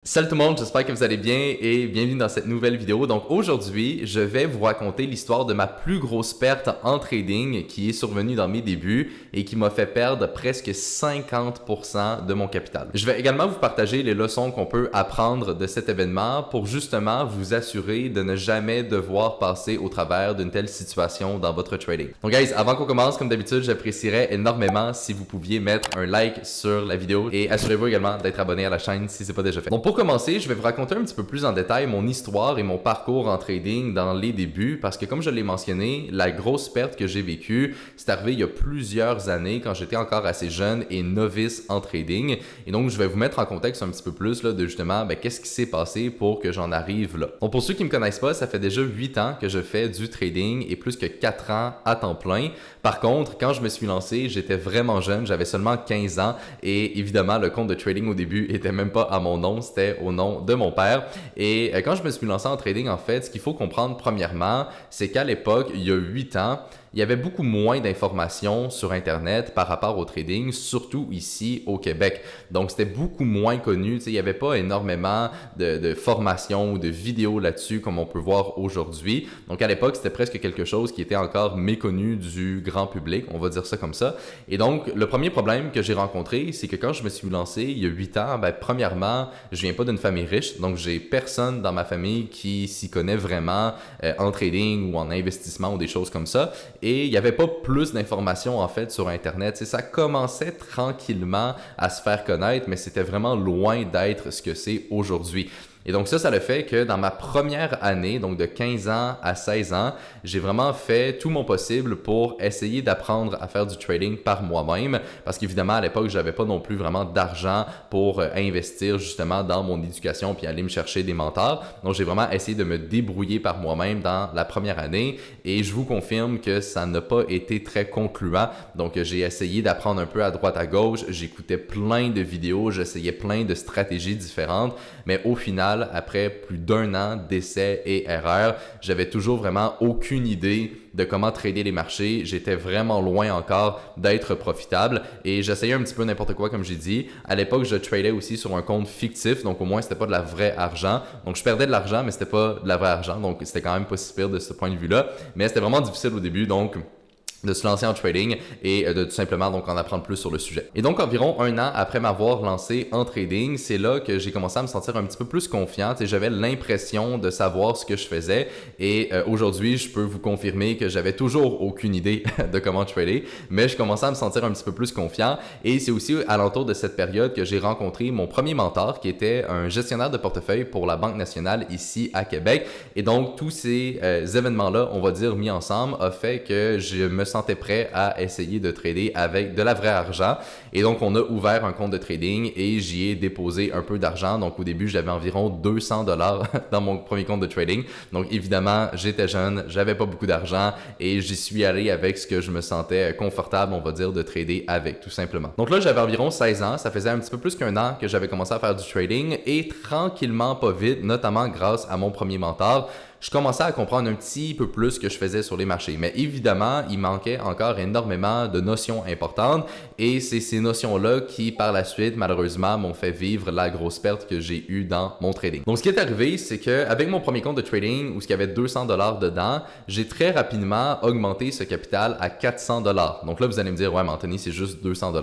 Salut tout le monde, j'espère que vous allez bien et bienvenue dans cette nouvelle vidéo. Donc aujourd'hui, je vais vous raconter l'histoire de ma plus grosse perte en trading qui est survenue dans mes débuts et qui m'a fait perdre presque 50% de mon capital. Je vais également vous partager les leçons qu'on peut apprendre de cet événement pour justement vous assurer de ne jamais devoir passer au travers d'une telle situation dans votre trading. Donc guys, avant qu'on commence, comme d'habitude, j'apprécierais énormément si vous pouviez mettre un like sur la vidéo et assurez-vous également d'être abonné à la chaîne si ce n'est pas déjà fait. Donc pour commencer, je vais vous raconter un petit peu plus en détail mon histoire et mon parcours en trading dans les débuts parce que comme je l'ai mentionné, la grosse perte que j'ai vécue, c'est arrivé il y a plusieurs années quand j'étais encore assez jeune et novice en trading. Et donc, je vais vous mettre en contexte un petit peu plus là, de justement qu'est-ce qui s'est passé pour que j'en arrive là. Donc pour ceux qui ne me connaissent pas, ça fait déjà 8 ans que je fais du trading et plus que 4 ans à temps plein. Par contre, quand je me suis lancé, j'étais vraiment jeune, j'avais seulement 15 ans et évidemment, le compte de trading au début était même pas à mon nom, c'était au nom de mon père. Et quand je me suis lancé en trading, en fait, ce qu'il faut comprendre premièrement, c'est qu'à l'époque, il y a 8 ans, il y avait beaucoup moins d'informations sur Internet par rapport au trading, surtout ici au Québec. Donc, c'était beaucoup moins connu. Il n'y avait pas énormément de formations ou de vidéos là-dessus comme on peut voir aujourd'hui. Donc, à l'époque, c'était presque quelque chose qui était encore méconnu du grand public, on va dire ça comme ça. Et donc, le premier problème que j'ai rencontré, c'est que quand je me suis lancé il y a 8 ans, premièrement, je viens pas d'une famille riche, donc j'ai personne dans ma famille qui s'y connaît vraiment en trading ou en investissement ou des choses comme ça. Et il n'y avait pas plus d'informations en fait sur Internet. Ça commençait tranquillement à se faire connaître, mais c'était vraiment loin d'être ce que c'est aujourd'hui. Et donc ça le fait que dans ma première année, donc de 15 ans à 16 ans, j'ai vraiment fait tout mon possible pour essayer d'apprendre à faire du trading par moi-même parce qu'évidemment à l'époque, j'avais pas non plus vraiment d'argent pour investir justement dans mon éducation puis aller me chercher des mentors. Donc j'ai vraiment essayé de me débrouiller par moi-même dans la première année et je vous confirme que ça n'a pas été très concluant. Donc j'ai essayé d'apprendre un peu à droite à gauche, j'écoutais plein de vidéos, j'essayais plein de stratégies différentes, mais au final, après plus d'1 an d'essais et erreurs, j'avais toujours vraiment aucune idée de comment trader les marchés. J'étais vraiment loin encore d'être profitable et j'essayais un petit peu n'importe quoi comme j'ai dit. À l'époque, je tradais aussi sur un compte fictif, donc au moins c'était pas de la vraie argent. Donc je perdais de l'argent, mais c'était pas de la vraie argent, donc c'était quand même pas si pire de ce point de vue-là. Mais c'était vraiment difficile au début, donc de se lancer en trading et de tout simplement donc en apprendre plus sur le sujet. Et donc environ 1 an après m'avoir lancé en trading, c'est là que j'ai commencé à me sentir un petit peu plus confiant et j'avais l'impression de savoir ce que je faisais et aujourd'hui je peux vous confirmer que j'avais toujours aucune idée de comment trader, mais je commençais à me sentir un petit peu plus confiant et c'est aussi à l'entour de cette période que j'ai rencontré mon premier mentor qui était un gestionnaire de portefeuille pour la Banque nationale ici à Québec et donc tous ces événements-là, on va dire mis ensemble, a fait que je me sentais prêt à essayer de trader avec de la vraie argent. Et donc, on a ouvert un compte de trading et j'y ai déposé un peu d'argent. Donc, au début, j'avais environ 200 $ dans mon premier compte de trading. Donc, évidemment, j'étais jeune, j'avais pas beaucoup d'argent et j'y suis allé avec ce que je me sentais confortable, on va dire, de trader avec, tout simplement. Donc là, j'avais environ 16 ans. Ça faisait un petit peu plus qu'1 an que j'avais commencé à faire du trading et tranquillement, pas vite, notamment grâce à mon premier mentor, je commençais à comprendre un petit peu plus ce que je faisais sur les marchés. Mais évidemment, il manquait encore énormément de notions importantes et c'est ces notions-là qui, par la suite, malheureusement, m'ont fait vivre la grosse perte que j'ai eue dans mon trading. Donc, ce qui est arrivé, c'est qu'avec mon premier compte de trading où il y avait 200 $ dedans, j'ai très rapidement augmenté ce capital à 400 $. Donc là, vous allez me dire, ouais, mais Anthony, c'est juste 200 $.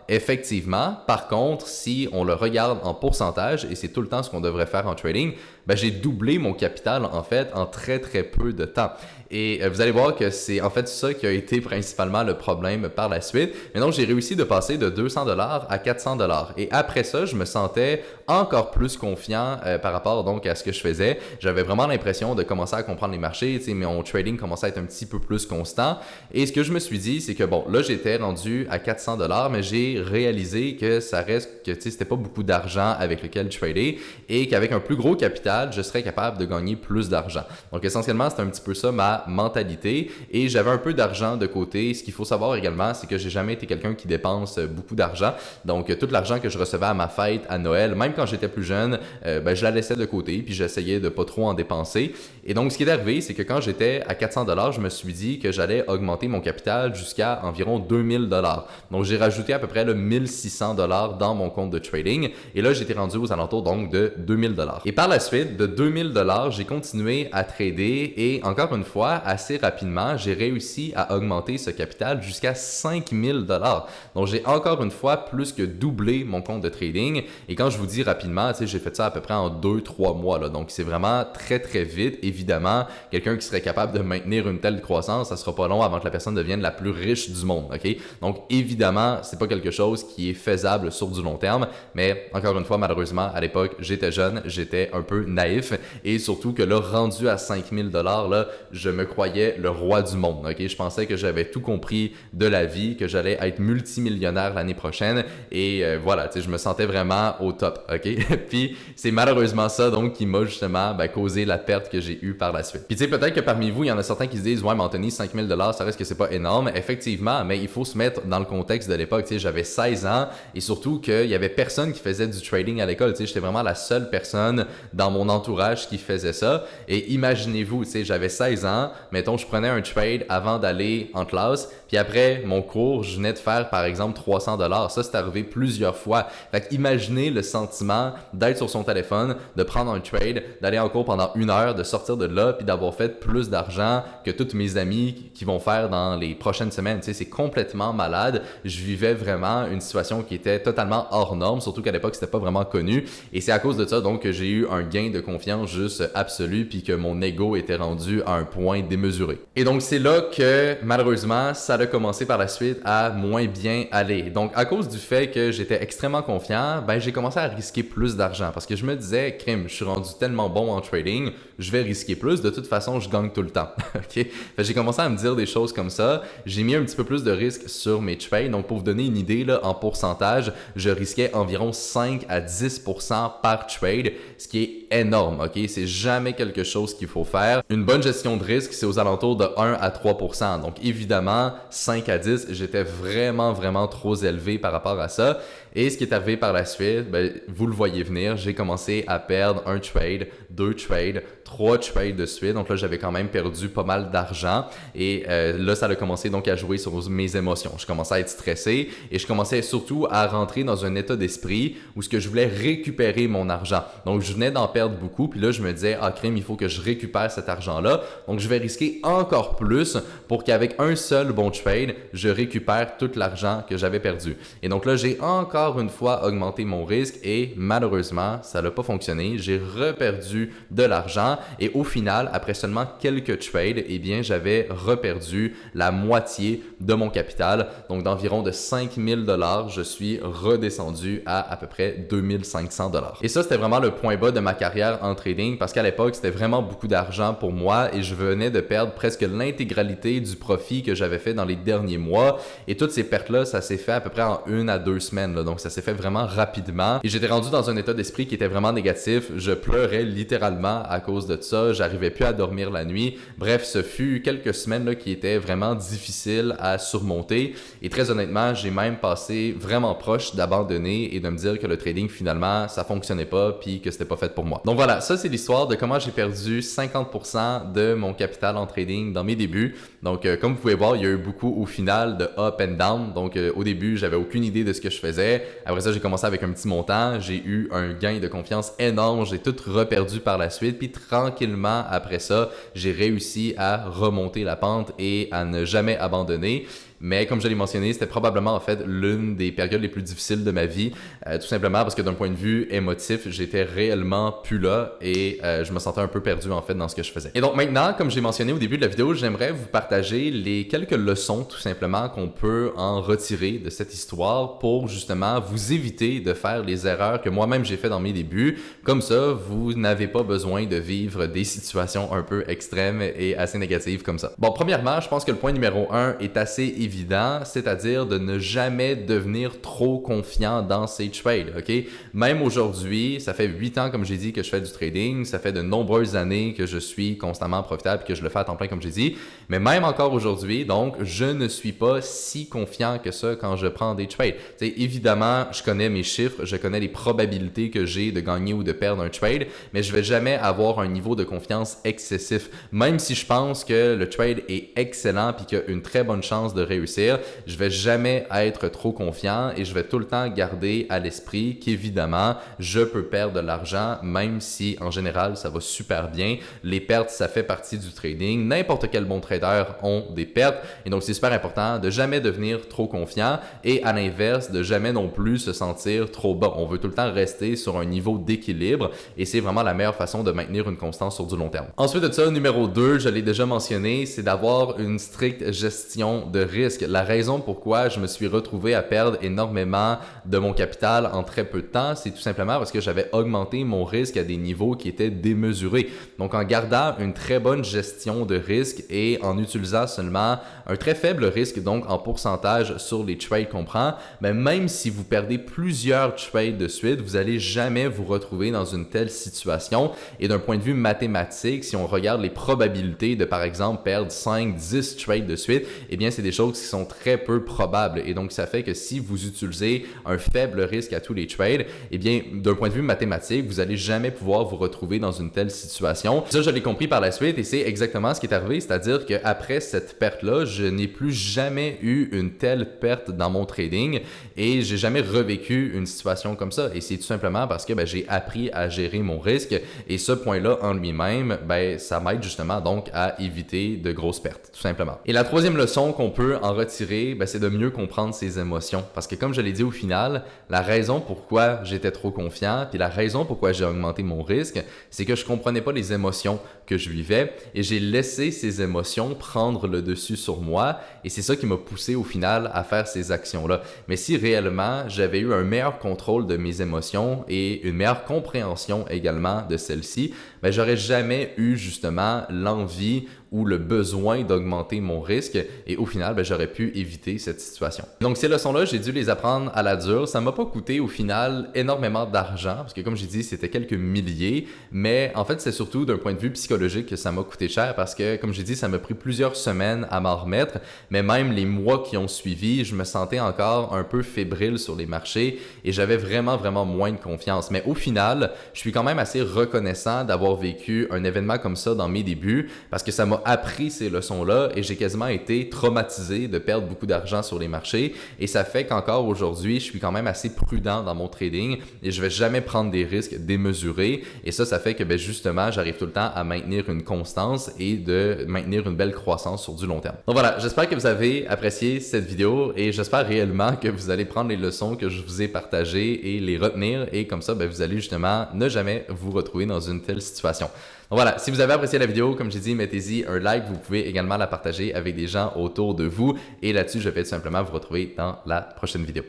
Effectivement, par contre, si on le regarde en pourcentage, et c'est tout le temps ce qu'on devrait faire en trading, j'ai doublé mon capital en fait en très très peu de temps. Et vous allez voir que c'est en fait ça qui a été principalement le problème par la suite. Mais donc, j'ai réussi de passer de 200 $ à 400 $. Et après ça, je me sentais encore plus confiant par rapport donc à ce que je faisais. J'avais vraiment l'impression de commencer à comprendre les marchés. Mon trading commençait à être un petit peu plus constant. Et ce que je me suis dit, c'est que bon, là, j'étais rendu à 400 $, mais j'ai réalisé que ça reste que c'était pas beaucoup d'argent avec lequel trader et qu'avec un plus gros capital, je serais capable de gagner plus d'argent. Donc, essentiellement, c'est un petit peu ça ma ma mentalité et j'avais un peu d'argent de côté. Ce qu'il faut savoir également, c'est que j'ai jamais été quelqu'un qui dépense beaucoup d'argent. Donc, tout l'argent que je recevais à ma fête, à Noël, même quand j'étais plus jeune, je la laissais de côté puis j'essayais de pas trop en dépenser. Et donc, ce qui est arrivé, c'est que quand j'étais à 400$, je me suis dit que j'allais augmenter mon capital jusqu'à environ 2000$. Donc, j'ai rajouté à peu près 1600$ dans mon compte de trading. Et là, j'étais rendu aux alentours donc de 2000$. Et par la suite, de 2000$, j'ai continué à trader et encore une fois, assez rapidement, j'ai réussi à augmenter ce capital jusqu'à 5000$. Donc, j'ai encore une fois plus que doublé mon compte de trading. Et quand je vous dis rapidement, j'ai fait ça à peu près en 2-3 mois. Là. Donc, c'est vraiment très, très vite. Évidemment, quelqu'un qui serait capable de maintenir une telle croissance, ça sera pas long avant que la personne devienne la plus riche du monde. OK? Donc, évidemment, c'est pas quelque chose qui est faisable sur du long terme. Mais encore une fois, malheureusement, à l'époque, j'étais jeune, j'étais un peu naïf. Et surtout que là, rendu à 5000$, là, je me croyais le roi du monde. OK? Je pensais que j'avais tout compris de la vie, que j'allais être multimillionnaire l'année prochaine. Et voilà, je me sentais vraiment au top. OK? Puis, c'est malheureusement ça, donc, qui m'a justement causé la perte que j'ai eue par la suite. Puis, peut-être que parmi vous, il y en a certains qui se disent, ouais, mais Anthony, 5000$, ça reste que c'est pas énorme. Effectivement, mais il faut se mettre dans le contexte de l'époque. J'avais 16 ans et surtout qu'il y avait personne qui faisait du trading à l'école. J'étais vraiment la seule personne dans mon entourage qui faisait ça. Et imaginez-vous, j'avais 16 ans, mettons, je prenais un trade avant d'aller en classe, puis après mon cours, je venais de faire par exemple 300$. Ça, c'est arrivé plusieurs fois. Fait qu'imaginez le sentiment d'être sur son téléphone, de prendre un trade, d'aller en cours pendant 1 heure, de sortir de là, puis d'avoir fait plus d'argent que tous mes amis qui vont faire dans les prochaines semaines. C'est complètement malade. Je vivais vraiment une situation qui était totalement hors norme, surtout qu'à l'époque, c'était pas vraiment connu. Et c'est à cause de ça donc que j'ai eu un gain de confiance juste absolu, puis que mon ego était rendu à un point démesuré. Et donc, c'est là que malheureusement, ça a commencé par la suite à moins bien aller. Donc, à cause du fait que j'étais extrêmement confiant, j'ai commencé à risquer plus d'argent parce que je me disais, crime, je suis rendu tellement bon en trading, je vais risquer plus. De toute façon, je gagne tout le temps. OK? J'ai commencé à me dire des choses comme ça. J'ai mis un petit peu plus de risque sur mes trades. Donc, pour vous donner une idée, là, en pourcentage, je risquais environ 5 à 10% par trade, ce qui est énorme. OK? C'est jamais quelque chose qu'il faut faire. Une bonne gestion de risque, c'est aux alentours de 1 à 3%. Donc, évidemment, 5 à 10, j'étais vraiment trop élevé par rapport à ça. Et ce qui est arrivé par la suite, vous le voyez venir, j'ai commencé à perdre un trade, 2 trades, 3 trades de suite. Donc là, j'avais quand même perdu pas mal d'argent. Et là, ça a commencé donc à jouer sur mes émotions. Je commençais à être stressé et je commençais surtout à rentrer dans un état d'esprit où ce que je voulais récupérer mon argent. Donc, je venais d'en perdre beaucoup. Puis là, je me disais, ah crime, il faut que je récupère cet argent-là. Donc, je vais risquer encore plus pour qu'avec un seul bon trade, je récupère tout l'argent que j'avais perdu. Et donc là, j'ai encore une fois augmenté mon risque et malheureusement, ça n'a pas fonctionné. J'ai reperdu de l'argent et au final, après seulement quelques trades, eh bien, j'avais reperdu la moitié de mon capital. Donc, d'environ de 5000$, je suis redescendu à peu près 2500$. Et ça, c'était vraiment le point bas de ma carrière en trading parce qu'à l'époque, c'était vraiment beaucoup d'argent pour moi et je venais de perdre presque l'intégralité du profit que j'avais fait dans les derniers mois. Et toutes ces pertes-là, ça s'est fait à peu près en 1 à 2 semaines. Là. Donc, ça s'est fait vraiment rapidement. Et j'étais rendu dans un état d'esprit qui était vraiment négatif. Je pleurais littéralement à cause de ça. J'arrivais plus à dormir la nuit. Bref, ce fut quelques semaines là, qui étaient vraiment difficiles à surmonter. Et très honnêtement, j'ai même passé vraiment proche d'abandonner et de me dire que le trading, finalement, ça fonctionnait pas puis que c'était pas fait pour moi. Donc voilà, ça c'est l'histoire de comment j'ai perdu 50% de mon capital en trading dans mes débuts. Donc, comme vous pouvez voir, il y a eu beaucoup au final de up and down. Donc, au début, j'avais aucune idée de ce que je faisais. Après ça, j'ai commencé avec un petit montant. J'ai eu un gain de confiance énorme. J'ai tout reperdu par la suite. Puis tranquillement, après ça, j'ai réussi à remonter la pente et à ne jamais abandonner. Mais comme je l'ai mentionné, c'était probablement en fait l'une des périodes les plus difficiles de ma vie, tout simplement parce que d'un point de vue émotif, j'étais réellement plus là et je me sentais un peu perdu en fait dans ce que je faisais. Et donc maintenant, comme j'ai mentionné au début de la vidéo, j'aimerais vous partager les quelques leçons tout simplement qu'on peut en retirer de cette histoire pour justement vous éviter de faire les erreurs que moi-même j'ai fait dans mes débuts. Comme ça, vous n'avez pas besoin de vivre des situations un peu extrêmes et assez négatives comme ça. Bon, premièrement, je pense que le point numéro 1 est assez évident évident, c'est-à-dire de ne jamais devenir trop confiant dans ses trades, ok? Même aujourd'hui, ça fait 8 ans, comme j'ai dit, que je fais du trading, ça fait de nombreuses années que je suis constamment profitable et que je le fais à temps plein, comme j'ai dit, mais même encore aujourd'hui, donc, je ne suis pas si confiant que ça quand je prends des trades. T'sais, évidemment, je connais mes chiffres, je connais les probabilités que j'ai de gagner ou de perdre un trade, mais je vais jamais avoir un niveau de confiance excessif. Même si je pense que le trade est excellent puis qu'il y a une très bonne chance de réussir, je vais jamais être trop confiant et je vais tout le temps garder à l'esprit qu'évidemment, je peux perdre de l'argent, même si en général, ça va super bien. Les pertes, ça fait partie du trading. N'importe quel bon trader ont des pertes et donc c'est super important de jamais devenir trop confiant et à l'inverse, de jamais non plus se sentir trop bas. On veut tout le temps rester sur un niveau d'équilibre et c'est vraiment la meilleure façon de maintenir une constance sur du long terme. Ensuite de ça, numéro 2, je l'ai déjà mentionné, c'est d'avoir une stricte gestion de risque. La raison pourquoi je me suis retrouvé à perdre énormément de mon capital en très peu de temps, c'est tout simplement parce que j'avais augmenté mon risque à des niveaux qui étaient démesurés. Donc en gardant une très bonne gestion de risque et en utilisant seulement un très faible risque, donc en pourcentage sur les trades qu'on prend, mais même si vous perdez plusieurs trades de suite, vous n'allez jamais vous retrouver dans une telle situation. Et d'un point de vue mathématique, si on regarde les probabilités de, par exemple, perdre 5, 10 trades de suite, eh bien, c'est des choses qui sont très peu probables. Et donc, ça fait que si vous utilisez un faible risque à tous les trades, eh bien, d'un point de vue mathématique, vous n'allez jamais pouvoir vous retrouver dans une telle situation. Ça, je l'ai compris par la suite et c'est exactement ce qui est arrivé, c'est-à-dire qu'après cette perte-là, je n'ai plus jamais eu une telle perte dans mon trading et j'ai jamais revécu une situation comme ça. Et c'est tout simplement parce que j'ai appris à gérer mon risque et ce point-là en lui-même, ça m'aide justement donc à éviter de grosses pertes, tout simplement. Et la troisième leçon qu'on peut en retirer, c'est de mieux comprendre ses émotions. Parce que comme je l'ai dit au final, la raison pourquoi j'étais trop confiant, puis la raison pourquoi j'ai augmenté mon risque, c'est que je comprenais pas les émotions que je vivais et j'ai laissé ces émotions prendre le dessus sur moi et c'est ça qui m'a poussé au final à faire ces actions-là. Mais si réellement j'avais eu un meilleur contrôle de mes émotions et une meilleure compréhension également de celles-ci, j'aurais jamais eu justement l'envie ou le besoin d'augmenter mon risque et au final, j'aurais pu éviter cette situation. Donc ces leçons-là, j'ai dû les apprendre à la dure. Ça m'a pas coûté au final énormément d'argent parce que comme j'ai dit, c'était quelques milliers, mais en fait, c'est surtout d'un point de vue psychologique que ça m'a coûté cher parce que comme j'ai dit, ça m'a pris plusieurs semaines à m'en remettre, mais même les mois qui ont suivi, je me sentais encore un peu fébrile sur les marchés et j'avais vraiment moins de confiance. Mais au final, je suis quand même assez reconnaissant d'avoir vécu un événement comme ça dans mes débuts parce que ça m'a appris ces leçons-là et j'ai quasiment été traumatisé de perdre beaucoup d'argent sur les marchés et ça fait qu'encore aujourd'hui, je suis quand même assez prudent dans mon trading et je vais jamais prendre des risques démesurés et ça fait que justement, j'arrive tout le temps à maintenir une constance et de maintenir une belle croissance sur du long terme. Donc voilà, j'espère que vous avez apprécié cette vidéo et j'espère réellement que vous allez prendre les leçons que je vous ai partagées et les retenir et comme ça, vous allez justement ne jamais vous retrouver dans une telle situation. Donc voilà, si vous avez apprécié la vidéo, comme j'ai dit, mettez-y un like. Vous pouvez également la partager avec des gens autour de vous. Et là-dessus, je vais tout simplement vous retrouver dans la prochaine vidéo.